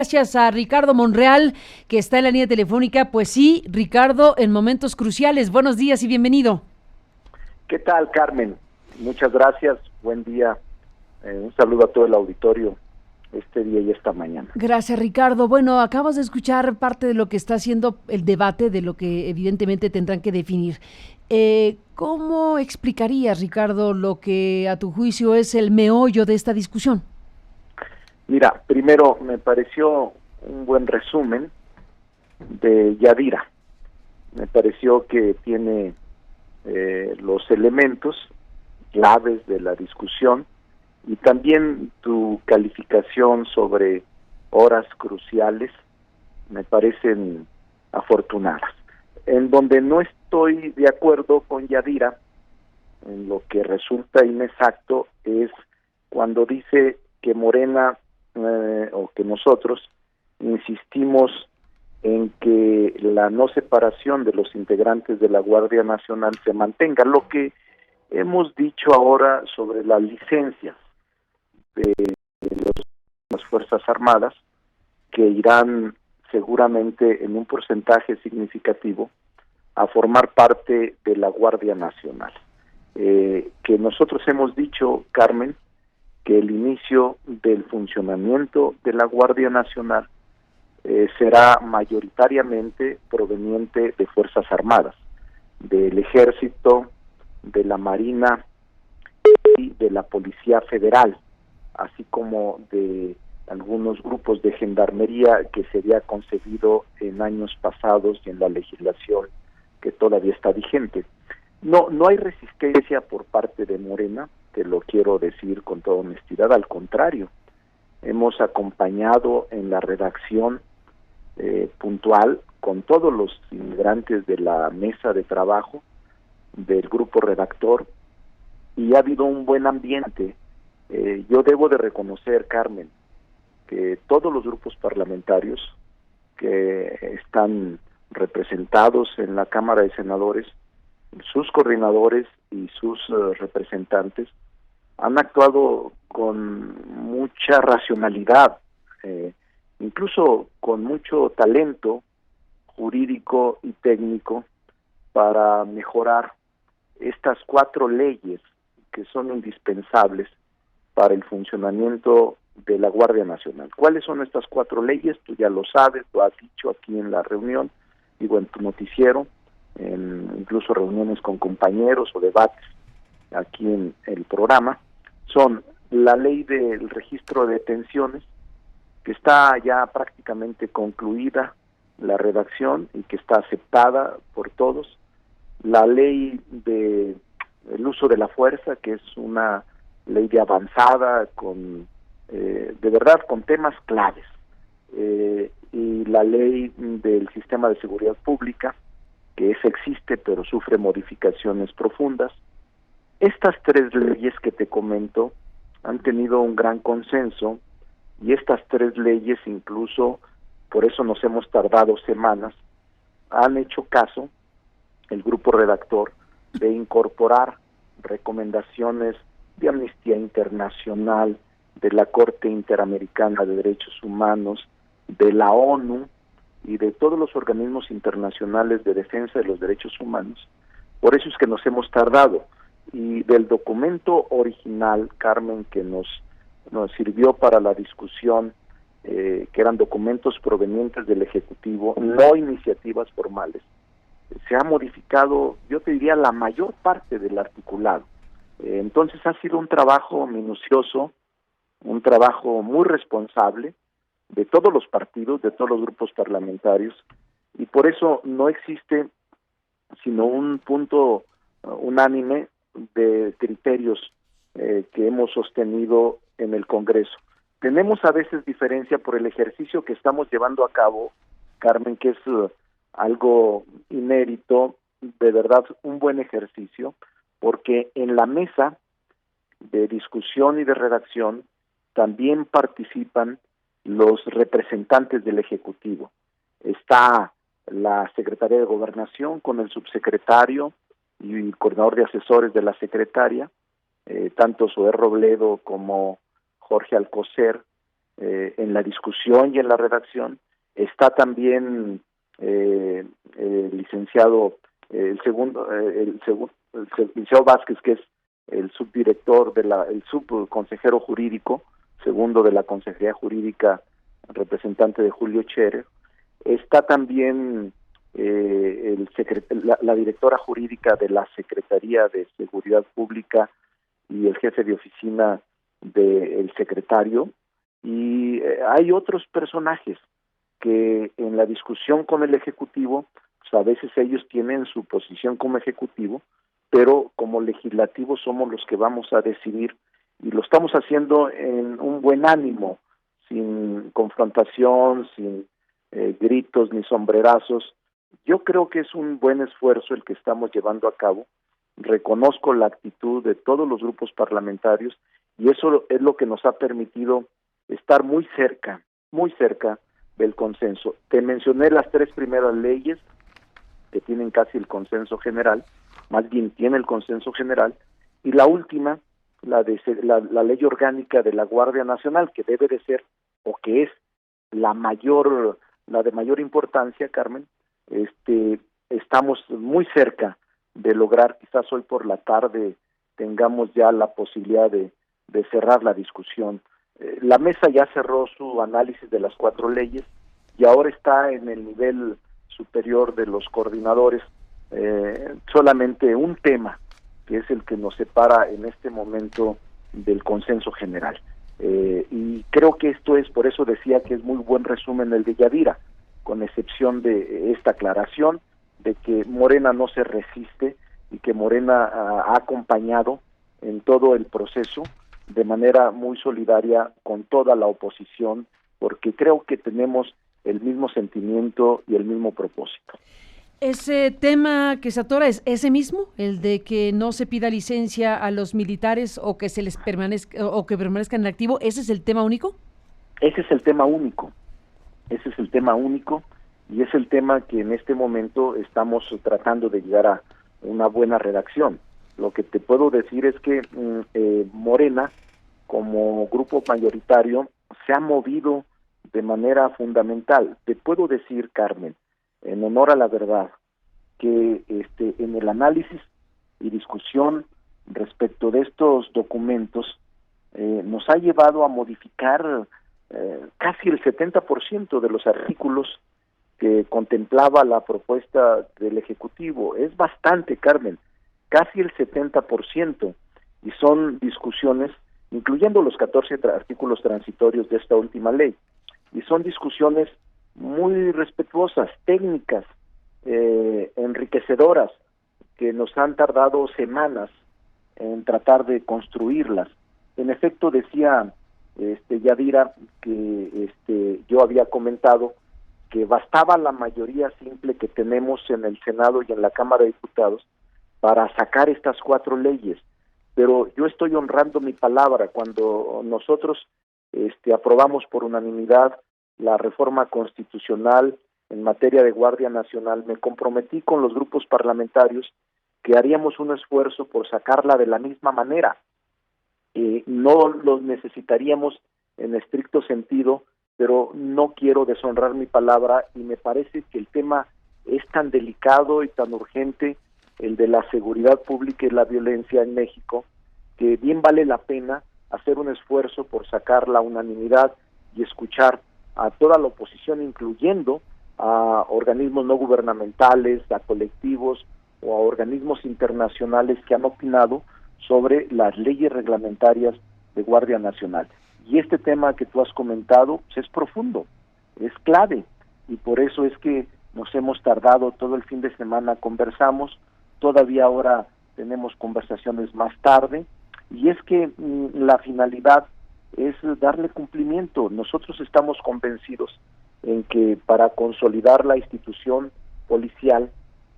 Gracias a Ricardo Monreal, que está en la línea telefónica. Pues sí, Ricardo, en momentos cruciales. Buenos días y bienvenido. ¿Qué tal, Carmen? Muchas gracias, buen día. Un saludo a todo el auditorio este día y esta mañana. Gracias, Ricardo. Bueno, acabas de escuchar parte de lo que está haciendo el debate, de lo que evidentemente tendrán que definir. ¿Cómo explicarías, Ricardo, lo que a tu juicio es el meollo de esta discusión? Mira, primero me pareció un buen resumen de Yadira. Me pareció que tiene los elementos claves de la discusión y también tu calificación sobre horas cruciales me parecen afortunadas. En donde no estoy de acuerdo con Yadira, en lo que resulta inexacto, es cuando dice que Morena o que nosotros insistimos en que la no separación de los integrantes de la Guardia Nacional se mantenga. Lo que hemos dicho ahora sobre las licencias de las Fuerzas Armadas, que irán seguramente en un porcentaje significativo a formar parte de la Guardia Nacional. Que nosotros hemos dicho, Carmen, que el inicio del funcionamiento de la Guardia Nacional será mayoritariamente proveniente de Fuerzas Armadas, del Ejército, de la Marina y de la Policía Federal, así como de algunos grupos de gendarmería que se había concebido en años pasados y en la legislación que todavía está vigente. No hay resistencia por parte de Morena, te lo quiero decir con toda honestidad, al contrario, hemos acompañado en la redacción puntual con todos los integrantes de la mesa de trabajo del grupo redactor y ha habido un buen ambiente. Yo debo de reconocer, Carmen, que todos los grupos parlamentarios que están representados en la Cámara de Senadores, sus coordinadores y sus representantes han actuado con mucha racionalidad, incluso con mucho talento jurídico y técnico para mejorar estas 4 leyes que son indispensables para el funcionamiento de la Guardia Nacional. ¿Cuáles son estas 4 leyes? Tú ya lo sabes, lo has dicho aquí en la reunión, digo en tu noticiero, en incluso reuniones con compañeros o debates aquí en el programa. Son la ley del registro de detenciones, que está ya prácticamente concluida la redacción y que está aceptada por todos, la ley de el uso de la fuerza, que es una ley de avanzada con de verdad con temas claves, y la ley del sistema de seguridad pública, que existe pero sufre modificaciones profundas. Estas 3 leyes que te comento han tenido un gran consenso y estas 3 leyes, incluso por eso nos hemos tardado semanas, han hecho caso el grupo redactor de incorporar recomendaciones de Amnistía Internacional, de la Corte Interamericana de Derechos Humanos, de la ONU y de todos los organismos internacionales de defensa de los derechos humanos. Por eso es que nos hemos tardado. Y del documento original, Carmen, que nos sirvió para la discusión, que eran documentos provenientes del Ejecutivo, no iniciativas formales, se ha modificado, yo te diría, la mayor parte del articulado. Entonces ha sido un trabajo minucioso, un trabajo muy responsable de todos los partidos, de todos los grupos parlamentarios, y por eso no existe sino un punto unánime de criterios que hemos sostenido en el Congreso. Tenemos a veces diferencia por el ejercicio que estamos llevando a cabo, Carmen, que es algo inédito, de verdad un buen ejercicio, porque en la mesa de discusión y de redacción también participan los representantes del Ejecutivo. Está la Secretaría de Gobernación con el subsecretario y el coordinador de asesores de la secretaria, tanto Zoé Robledo como Jorge Alcocer, en la discusión y en la redacción. Está también el licenciado, el licenciado Vázquez, que es el subdirector el subconsejero jurídico, segundo de la Consejería Jurídica, representante de Julio Scherer. Está también la directora jurídica de la Secretaría de Seguridad Pública y el jefe de oficina del secretario, y hay otros personajes que en la discusión con el Ejecutivo, pues a veces ellos tienen su posición como Ejecutivo, pero como Legislativo somos los que vamos a decidir, y lo estamos haciendo en un buen ánimo, sin confrontación, sin gritos ni sombrerazos. Yo creo que es un buen esfuerzo el que estamos llevando a cabo. Reconozco la actitud de todos los grupos parlamentarios, y eso es lo que nos ha permitido estar muy cerca del consenso. Te mencioné las 3 primeras leyes que tienen casi el consenso general, más bien tiene el consenso general, y la última, la ley orgánica de la Guardia Nacional, que debe de ser, o que es la de mayor importancia, Carmen. Estamos muy cerca de lograr, quizás hoy por la tarde tengamos ya la posibilidad de cerrar la discusión. La mesa ya cerró su análisis de las 4 leyes y ahora está en el nivel superior de los coordinadores solamente un tema, que es el que nos separa en este momento del consenso general. Y creo que esto es, por eso decía que es muy buen resumen el de Yadira, con excepción de esta aclaración de que Morena no se resiste y que Morena ha acompañado en todo el proceso de manera muy solidaria con toda la oposición, porque creo que tenemos el mismo sentimiento y el mismo propósito. ¿Ese tema que se atora es ese mismo, el de que no se pida licencia a los militares o que se les permanezca o que permanezcan en activo? ¿Ese es el tema único? Ese es el tema único. Y es el tema que en este momento estamos tratando de llegar a una buena redacción. Lo que te puedo decir es que Morena, como grupo mayoritario, se ha movido de manera fundamental. Te puedo decir, Carmen, en honor a la verdad, que en el análisis y discusión respecto de estos documentos nos ha llevado a modificar casi el 70% de los artículos que contemplaba la propuesta del Ejecutivo. Es bastante, Carmen, casi el 70%, y son discusiones, incluyendo los 14 artículos transitorios de esta última ley, y son discusiones muy respetuosas, técnicas, enriquecedoras, que nos han tardado semanas en tratar de construirlas. En efecto, decía Yadira que yo había comentado que bastaba la mayoría simple que tenemos en el Senado y en la Cámara de Diputados para sacar estas 4 leyes, pero yo estoy honrando mi palabra. Cuando nosotros aprobamos por unanimidad la reforma constitucional en materia de Guardia Nacional, me comprometí con los grupos parlamentarios que haríamos un esfuerzo por sacarla de la misma manera. No los necesitaríamos en estricto sentido, pero no quiero deshonrar mi palabra, y me parece que el tema es tan delicado y tan urgente, el de la seguridad pública y la violencia en México, que bien vale la pena hacer un esfuerzo por sacar la unanimidad y escuchar a toda la oposición, incluyendo a organismos no gubernamentales, a colectivos o a organismos internacionales que han opinado sobre las leyes reglamentarias de Guardia Nacional. Y este tema que tú has comentado pues es profundo, es clave, y por eso es que nos hemos tardado todo el fin de semana, conversamos, todavía ahora tenemos conversaciones más tarde, y es que la finalidad es darle cumplimiento. Nosotros estamos convencidos en que para consolidar la institución policial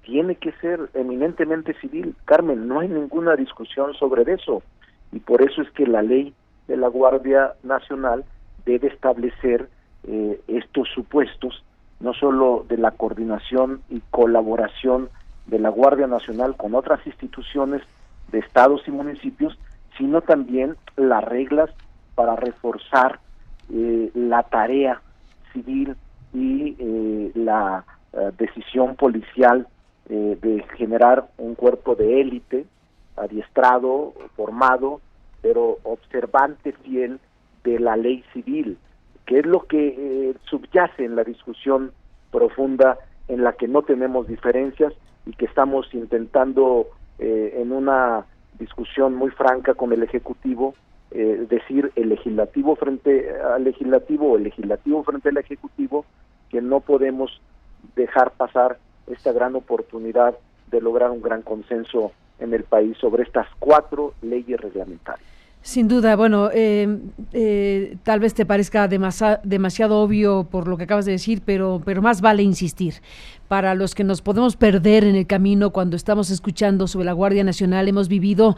tiene que ser eminentemente civil. Carmen, no hay ninguna discusión sobre eso, y por eso es que la ley de la Guardia Nacional debe establecer estos supuestos, no solo de la coordinación y colaboración de la Guardia Nacional con otras instituciones de estados y municipios, sino también las reglas para reforzar la tarea civil y la decisión policial de generar un cuerpo de élite, adiestrado, formado, pero observante fiel de la ley civil, que es lo que subyace en la discusión profunda en la que no tenemos diferencias y que estamos intentando en una discusión muy franca con el Ejecutivo, decir el legislativo frente al legislativo o el legislativo frente al Ejecutivo, que no podemos dejar pasar esta gran oportunidad de lograr un gran consenso en el país sobre estas 4 leyes reglamentarias. Sin duda, bueno, tal vez te parezca demasiado obvio por lo que acabas de decir, pero más vale insistir. Para los que nos podemos perder en el camino cuando estamos escuchando sobre la Guardia Nacional, hemos vivido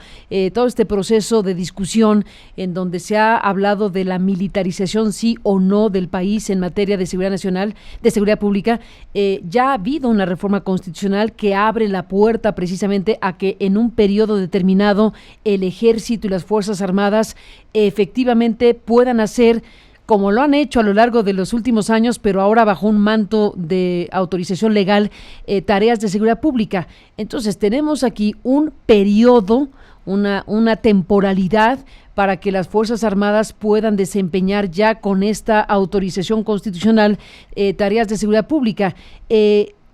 todo este proceso de discusión en donde se ha hablado de la militarización sí o no del país en materia de seguridad nacional, de seguridad pública. Ya ha habido una reforma constitucional que abre la puerta precisamente a que en un periodo determinado el Ejército y las Fuerzas Armadas efectivamente puedan hacer, como lo han hecho a lo largo de los últimos años, pero ahora bajo un manto de autorización legal, tareas de seguridad pública. Entonces tenemos aquí un periodo, una temporalidad para que las Fuerzas Armadas puedan desempeñar ya con esta autorización constitucional tareas de seguridad pública.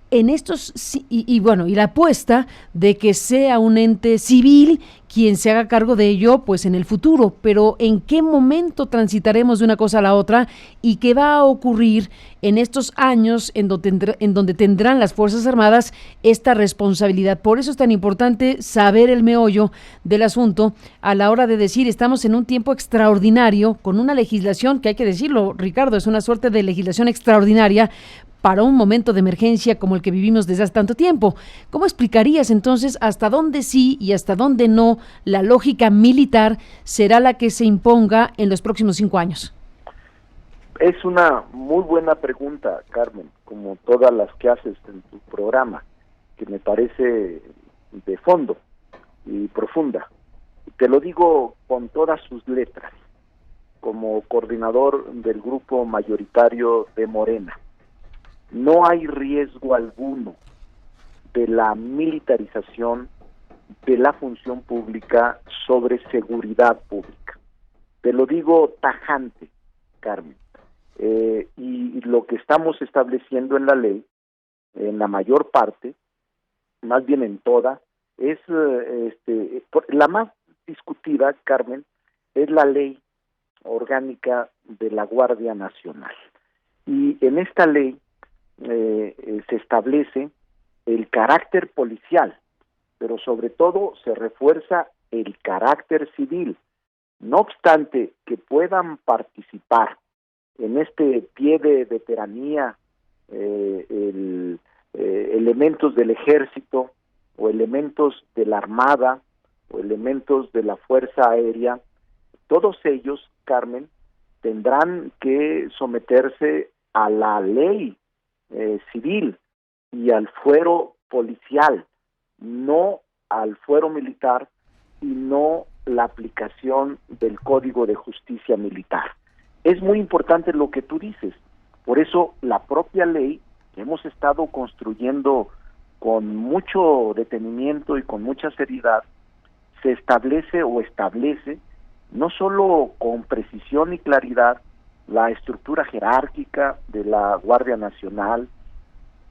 En estos, y la apuesta de que sea un ente civil quien se haga cargo de ello, pues en el futuro, pero ¿en qué momento transitaremos de una cosa a la otra y qué va a ocurrir en estos años en donde tendrán las Fuerzas Armadas esta responsabilidad? Por eso es tan importante saber el meollo del asunto a la hora de decir, estamos en un tiempo extraordinario, con una legislación que hay que decirlo, Ricardo, es una suerte de legislación extraordinaria para un momento de emergencia como el que vivimos desde hace tanto tiempo. ¿Cómo explicarías entonces hasta dónde sí y hasta dónde no la lógica militar será la que se imponga en los próximos 5 años? Es una muy buena pregunta, Carmen, como todas las que haces en tu programa, que me parece de fondo y profunda. Te lo digo con todas sus letras, como coordinador del grupo mayoritario de Morena. No hay riesgo alguno de la militarización de la función pública sobre seguridad pública. Te lo digo tajante, Carmen. Y lo que estamos estableciendo en la ley, en la mayor parte, más bien en toda, es la más discutida, Carmen, es la ley orgánica de la Guardia Nacional. Y en esta ley se establece el carácter policial, pero sobre todo se refuerza el carácter civil. No obstante que puedan participar en este pie de veteranía elementos del ejército o elementos de la armada o elementos de la fuerza aérea, todos ellos, Carmen, tendrán que someterse a la ley civil y al fuero policial, no al fuero militar y no la aplicación del Código de Justicia Militar. Es muy importante lo que tú dices, por eso la propia ley que hemos estado construyendo con mucho detenimiento y con mucha seriedad, se establece no solo con precisión y claridad la estructura jerárquica de la Guardia Nacional,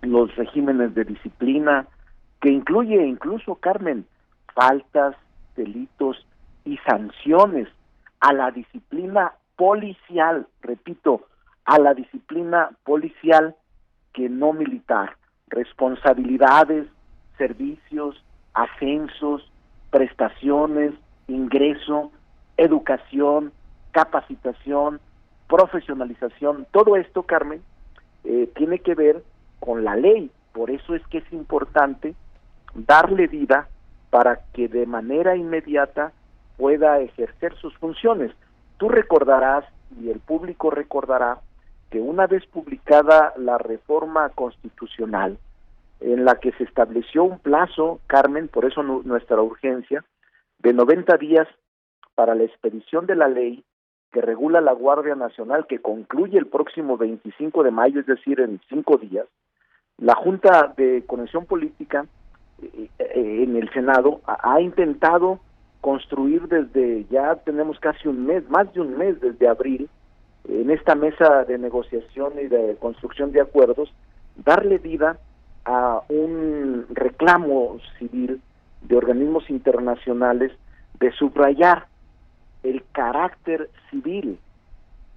los regímenes de disciplina, que incluye incluso, Carmen, faltas, delitos y sanciones a la disciplina policial, repito, a la disciplina policial que no militar, responsabilidades, servicios, ascensos, prestaciones, ingreso, educación, capacitación, profesionalización, todo esto, Carmen, tiene que ver con la ley. Por eso es que es importante darle vida para que de manera inmediata pueda ejercer sus funciones. Tú recordarás, y el público recordará, que una vez publicada la reforma constitucional, en la que se estableció un plazo, Carmen, por eso nuestra urgencia, de 90 días para la expedición de la ley que regula la Guardia Nacional, que concluye el próximo 25 de mayo, es decir, en 5 días, la Junta de Conexión Política en el Senado ha intentado construir desde, ya tenemos casi un mes, más de un mes desde abril, en esta mesa de negociación y de construcción de acuerdos, darle vida a un reclamo civil de organismos internacionales de subrayar el carácter civil.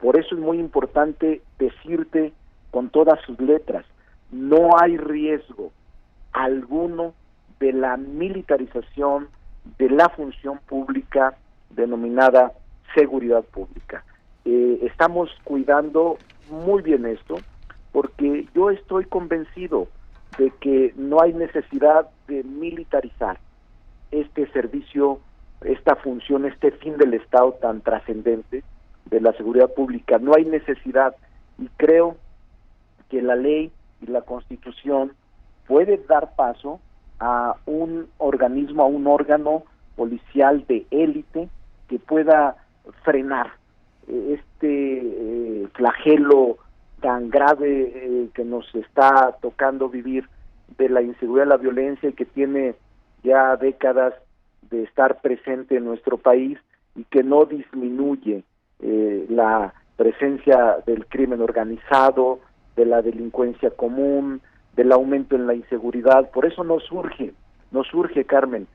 Por eso es muy importante decirte con todas sus letras, no hay riesgo alguno de la militarización de la función pública denominada seguridad pública. Estamos cuidando muy bien esto, porque yo estoy convencido de que no hay necesidad de militarizar este servicio, esta función, este fin del Estado tan trascendente de la seguridad pública. No hay necesidad, y creo que la ley y la Constitución puede dar paso a un organismo, a un órgano policial de élite que pueda frenar este flagelo tan grave que nos está tocando vivir, de la inseguridad, la violencia, y que tiene ya décadas de estar presente en nuestro país y que no disminuye la presencia del crimen organizado, de la delincuencia común, del aumento en la inseguridad. Por eso nos urge, Carmen,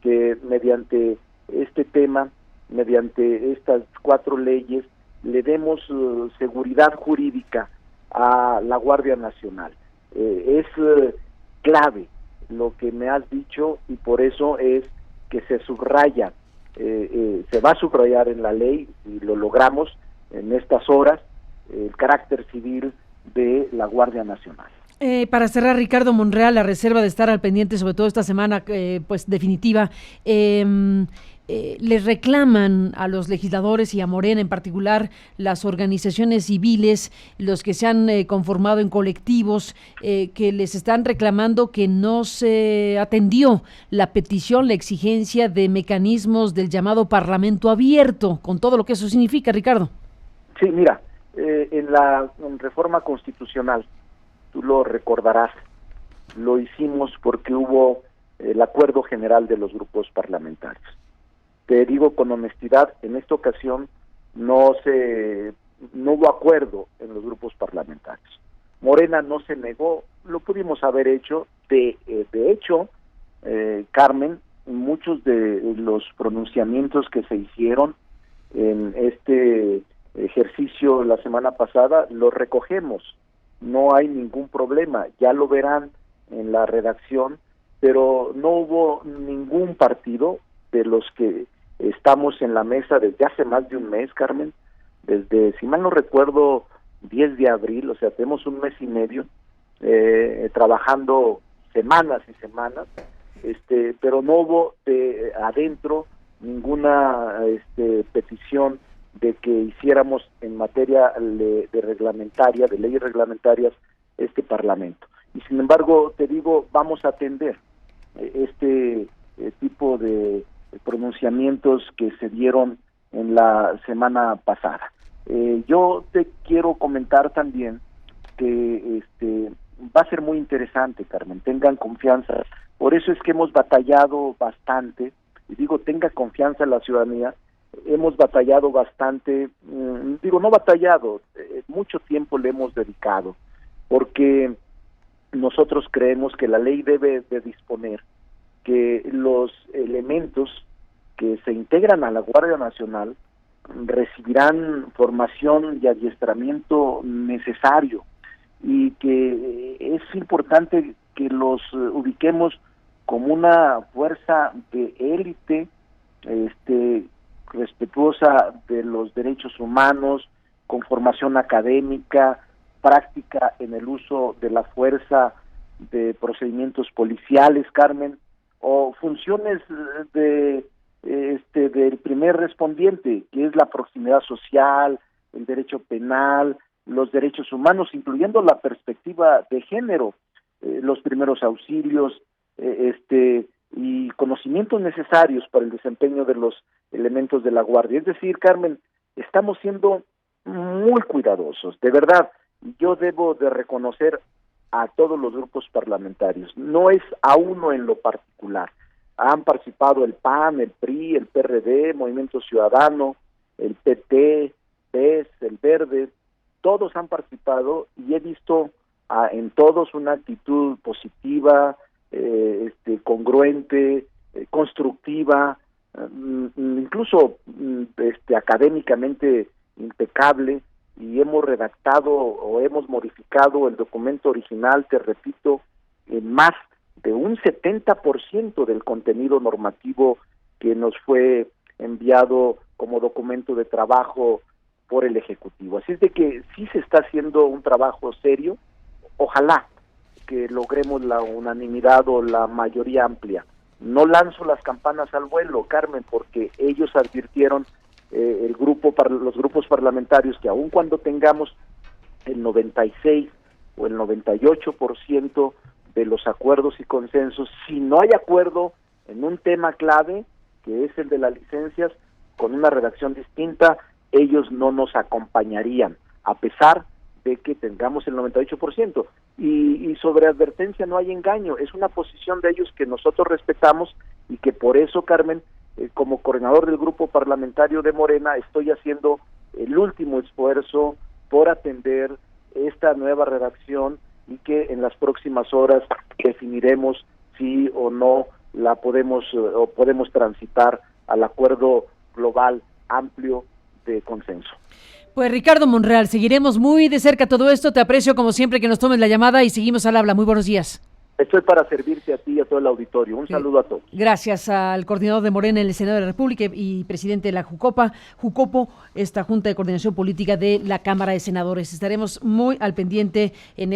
que mediante este tema, mediante estas 4 leyes, le demos seguridad jurídica a la Guardia Nacional. Es clave lo que me has dicho, y por eso es que se subraya, se va a subrayar en la ley, y lo logramos en estas horas, el carácter civil de la Guardia Nacional. Para cerrar, Ricardo Monreal, la reserva de estar al pendiente, sobre todo esta semana, pues definitiva, les reclaman a los legisladores y a Morena en particular, las organizaciones civiles, los que se han conformado en colectivos, que les están reclamando que no se atendió la petición, la exigencia de mecanismos del llamado Parlamento Abierto, con todo lo que eso significa, Ricardo. Sí, mira, en la reforma constitucional, tú lo recordarás, lo hicimos porque hubo el acuerdo general de los grupos parlamentarios. Te digo con honestidad, en esta ocasión no hubo acuerdo en los grupos parlamentarios. Morena no se negó, lo pudimos haber hecho. De hecho, Carmen, muchos de los pronunciamientos que se hicieron en este ejercicio la semana pasada los recogemos. No hay ningún problema, ya lo verán en la redacción, pero no hubo ningún partido de los que estamos en la mesa desde hace más de un mes, Carmen, desde, si mal no recuerdo, 10 de abril, o sea, tenemos un mes y medio trabajando semanas y semanas, pero no hubo adentro ninguna petición de que hiciéramos en materia de reglamentaria, de leyes reglamentarias, este Parlamento. Y sin embargo, te digo, vamos a atender este tipo de pronunciamientos que se dieron en la semana pasada. Yo te quiero comentar también que va a ser muy interesante, Carmen, tengan confianza. Por eso es que hemos batallado bastante, y digo, tenga confianza en la ciudadanía. Hemos batallado bastante, mucho tiempo le hemos dedicado, porque nosotros creemos que la ley debe de disponer que los elementos que se integran a la Guardia Nacional recibirán formación y adiestramiento necesario, y que es importante que los ubiquemos como una fuerza de élite, respetuosa de los derechos humanos, con formación académica, práctica en el uso de la fuerza, de procedimientos policiales, Carmen, o funciones del primer respondiente, que es la proximidad social, el derecho penal, los derechos humanos, incluyendo la perspectiva de género, los primeros auxilios, y conocimientos necesarios para el desempeño de los elementos de la Guardia. Es decir, Carmen, estamos siendo muy cuidadosos, de verdad. Yo debo de reconocer a todos los grupos parlamentarios, no es a uno en lo particular. Han participado el PAN, el PRI, el PRD, Movimiento Ciudadano, el PT, PES, el Verde, todos han participado y he visto en todos una actitud positiva, congruente, constructiva, incluso académicamente impecable, y hemos redactado o hemos modificado el documento original, te repito, en más de un 70% del contenido normativo que nos fue enviado como documento de trabajo por el Ejecutivo. Así es de que sí se está haciendo un trabajo serio. Ojalá que logremos la unanimidad o la mayoría amplia. No lanzo las campanas al vuelo, Carmen, porque ellos advirtieron, los grupos parlamentarios, que aun cuando tengamos el 96 o el 98% de los acuerdos y consensos, si no hay acuerdo en un tema clave, que es el de las licencias, con una redacción distinta, ellos no nos acompañarían, a pesar de que tengamos el 98%. Y sobre advertencia no hay engaño, es una posición de ellos que nosotros respetamos y que por eso, Carmen, como coordinador del grupo parlamentario de Morena, estoy haciendo el último esfuerzo por atender esta nueva redacción y que en las próximas horas definiremos si o no la podemos transitar al acuerdo global amplio de consenso. Pues Ricardo Monreal, seguiremos muy de cerca todo esto. Te aprecio como siempre que nos tomes la llamada y seguimos al habla. Muy buenos días. Estoy para servirte a ti y a todo el auditorio. Un saludo a todos. Gracias al coordinador de Morena en el Senado de la República y presidente de la Jucopo, esta Junta de Coordinación Política de la Cámara de Senadores. Estaremos muy al pendiente en